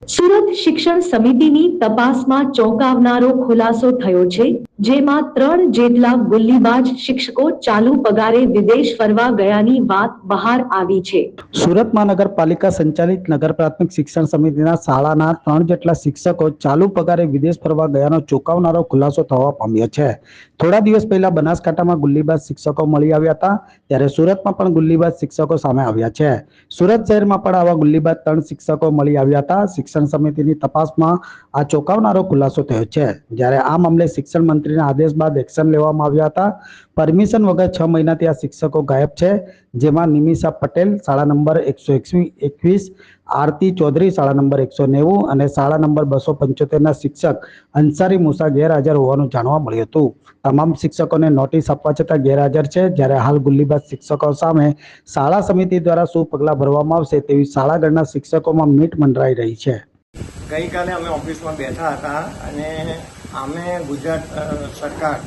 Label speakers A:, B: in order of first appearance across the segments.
A: સુરત શિક્ષણ સમિતિની તપાસમાં ચોંકાવનારો ખુલાસો થયો છે, જેમાં 3 જેટલા ગુલ્લીબાજ શિક્ષકો ચાલુ પગારે વિદેશ ફરવા ગયાની વાત બહાર આવી છે.
B: સુરત મહાનગરપાલિકા સંચાલિત નગર પ્રાથમિક શિક્ષણ સમિતિના શાળાના 3 જેટલા શિક્ષકો ચાલુ પગારે વિદેશ ફરવા ગયાનો ચોંકાવનારો ખુલાસો થવા પામ્યો છે. થોડા દિવસ પહેલા બનાસકાંઠામાં ગુલ્લીબાજ શિક્ષકો મળી આવ્યા હતા, ત્યારે સુરતમાં પણ ગુલ્લીબાજ શિક્ષકો સામે આવ્યા છે. સુરત શહેરમાં પણ આવા ગુલ્લીબાજ 3 શિક્ષકો મળી આવ્યા હતા. શિક્ષણ સમિતિની તપાસમાં આ ચોંકાવનારો ખુલાસો થયો છે. જ્યારે આ મામલે શિક્ષણ મંત્રીના આદેશ બાદ એક્શન લેવામાં આવ્યા હતા. પરમિશન વગર 6 મહિનાથી આ શિક્ષકો ગાયબ છે, જેમાં નિમિષા પટેલ શાળા નંબર 121, આરતી ચૌધરી શાળા નંબર 190 અને શાળા નંબર 275 ના શિક્ષક અંસારી મૂસા ગેરહાજર હોવાનું જાણવા મળ્યું હતું. તમામ શિક્ષકોને નોટિસ આપવા છતાં ગેરહાજર છે. જ્યારે હાલ ગુલ્લીબાજ શિક્ષકો સામે શાળા સમિતિ દ્વારા શું પગલાં ભરવામાં આવશે તેવી શાળાગણના શિક્ષકોમાં મીટ મંડરાઈ રહી છે.
C: ગઈકાલે અમે ઓફિસમાં બેઠા હતા અને અમે ગુજરાત સરકાર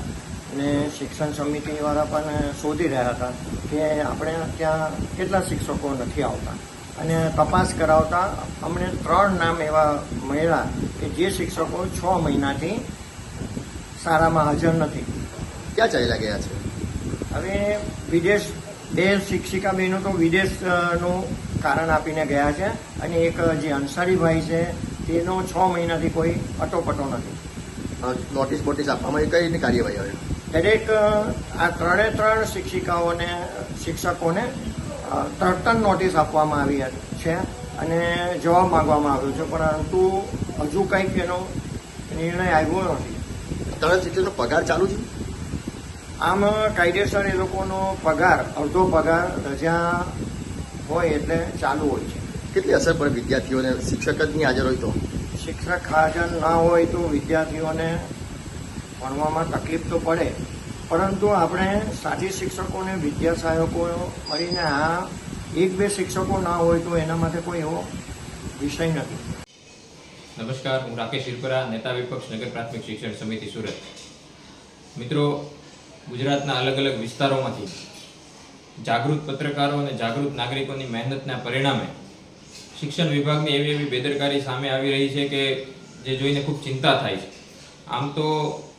C: ને શિક્ષણ સમિતિવાળા પણ શોધી રહ્યા હતા કે આપણે ત્યાં કેટલા શિક્ષકો નથી આવતા, અને તપાસ કરાવતા અમને 3 નામ એવા મળ્યા કે જે શિક્ષકો 6 મહિનાથી શાળામાં હાજર નથી.
D: ક્યાં ચાલ્યા ગયા છે?
C: હવે વિદેશ, 2 શિક્ષિકા બહેનો તો વિદેશનું કારણ આપીને ગયા છે, અને એક જે અંસારીભાઈ છે તેનો 6 મહિનાથી કોઈ અટોપટો નથી.
D: નોટિસ બોટિસ આપવામાં કઈ રીતની કાર્યવાહી હવે?
C: દરેક આ 3 શિક્ષિકાઓને, શિક્ષકોને તરત નોટિસ આપવામાં આવી છે અને જવાબ માંગવામાં આવ્યો છે, પરંતુ હજુ કંઈક એનો નિર્ણય આવ્યો નથી.
D: 3 શિક્ષકનો પગાર ચાલુ છે?
C: આમ કાયદેસર એ લોકોનો પગાર, અડધો પગાર રજા હોય એટલે ચાલુ હોય છે.
D: કેટલી અસર પડે વિદ્યાર્થીઓને? શિક્ષક જ નહીં હાજર હોય તો?
C: શિક્ષક હાજર ના હોય તો વિદ્યાર્થીઓને ભણવામાં તકલીફ તો પડે, પરંતુ આપણે સાથી શિક્ષકોને, વિદ્યા સહાયકો મળીને આ 1-2 શિક્ષકો ના હોય તો એના માટે કોઈ એવો વિષય નથી.
E: નમસ્કાર, હું રાકેશ શિરપરા, નેતા વિપક્ષ નગર પ્રાથમિક શિક્ષણ સમિતિ સુરત. મિત્રો, ગુજરાતના અલગ અલગ વિસ્તારોમાંથી જાગૃત પત્રકારો અને જાગૃત નાગરિકોની મહેનતના પરિણામે શિક્ષણ વિભાગની એવી બેદરકારી સામે આવી રહી છે કે જે જોઈને ખૂબ ચિંતા થાય છે. આમ તો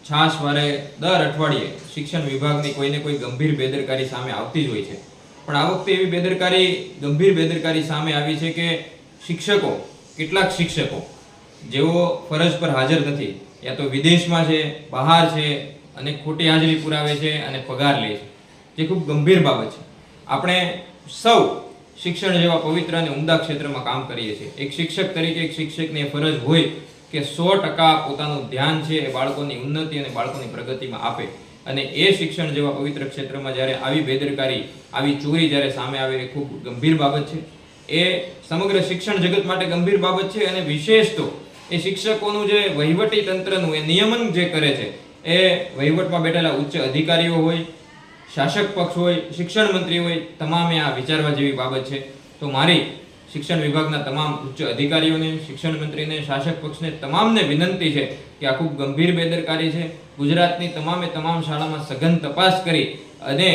E: છાશવારે દર અઠવાડિયે શિક્ષણ વિભાગની કોઈને કોઈ ગંભીર બેદરકારી સામે આવતી જ હોય છે, પણ આ વખતે એવી ગંભીર બેદરકારી સામે આવી છે કે કેટલાક શિક્ષકો જેઓ ફરજ પર હાજર નથી, યા તો વિદેશમાં છે, બહાર છે અને ખોટી હાજરી પુરાવે છે અને પગાર લે છે, જે ખૂબ ગંભીર બાબત છે. આપણે સૌ શિક્ષણ જેવા પવિત્ર અને ઉમદા ક્ષેત્રમાં કામ કરીએ છીએ. એક શિક્ષક તરીકે એક શિક્ષકની ફરજ હોય કે 100% પોતાનું ધ્યાન છે એ બાળકોની ઉન્નતિ અને બાળકોની પ્રગતિમાં આપે, અને એ શિક્ષણ જેવા પવિત્ર ક્ષેત્રમાં જ્યારે આવી બેદરકારી, આવી ચોરી જ્યારે સામે આવે એ ખૂબ ગંભીર બાબત છે. એ સમગ્ર શિક્ષણ જગત માટે ગંભીર બાબત છે, અને વિશેષ તો એ શિક્ષકોનું જે વહીવટી તંત્રનું એ નિયમન જે કરે છે, એ વહીવટમાં બેઠેલા ઉચ્ચ અધિકારીઓ હોય, શાસક પક્ષ હોય, શિક્ષણ મંત્રી હોય, તમામે આ વિચારવા જેવી બાબત છે. તો મારી શિક્ષણ વિભાગના તમામ ઉચ્ચ અધિકારીઓને, શિક્ષણ મંત્રીને, શાસક પક્ષને તમામને વિનંતી છે કે આ ખૂબ ગંભીર બેદરકારી છે. ગુજરાતની તમામ શાળામાં સઘન તપાસ કરી અને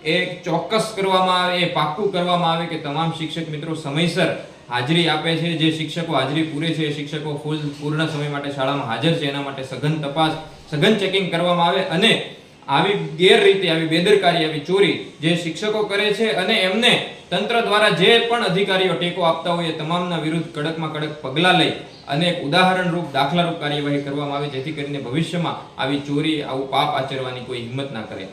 E: એ ચોક્કસ કરવામાં આવે, એ પાક્કું કરવામાં આવે કે તમામ શિક્ષક મિત્રો સમયસર હાજરી આપે છે. જે શિક્ષકો હાજરી પૂરે છે એ શિક્ષકો પૂર્ણ સમય માટે શાળામાં હાજર છે, એના માટે સઘન તપાસ, સઘન ચેકિંગ કરવામાં આવે, અને આવી ગેરરીતિ, આવી બેદરકારી, આવી ચોરી જે શિક્ષકો કરે છે અને એમને તંત્ર દ્વારા જે પણ અધિકારીઓ ટેકો આપતા હોય એ તમામના વિરુદ્ધ કડકમાં કડક પગલાં લઈ અને એક ઉદાહરણરૂપ, દાખલારૂપ કાર્યવાહી કરવામાં આવે, જેથી કરીને ભવિષ્યમાં આવી ચોરી, આવું પાપ આચરવાની કોઈ હિંમત ના કરે.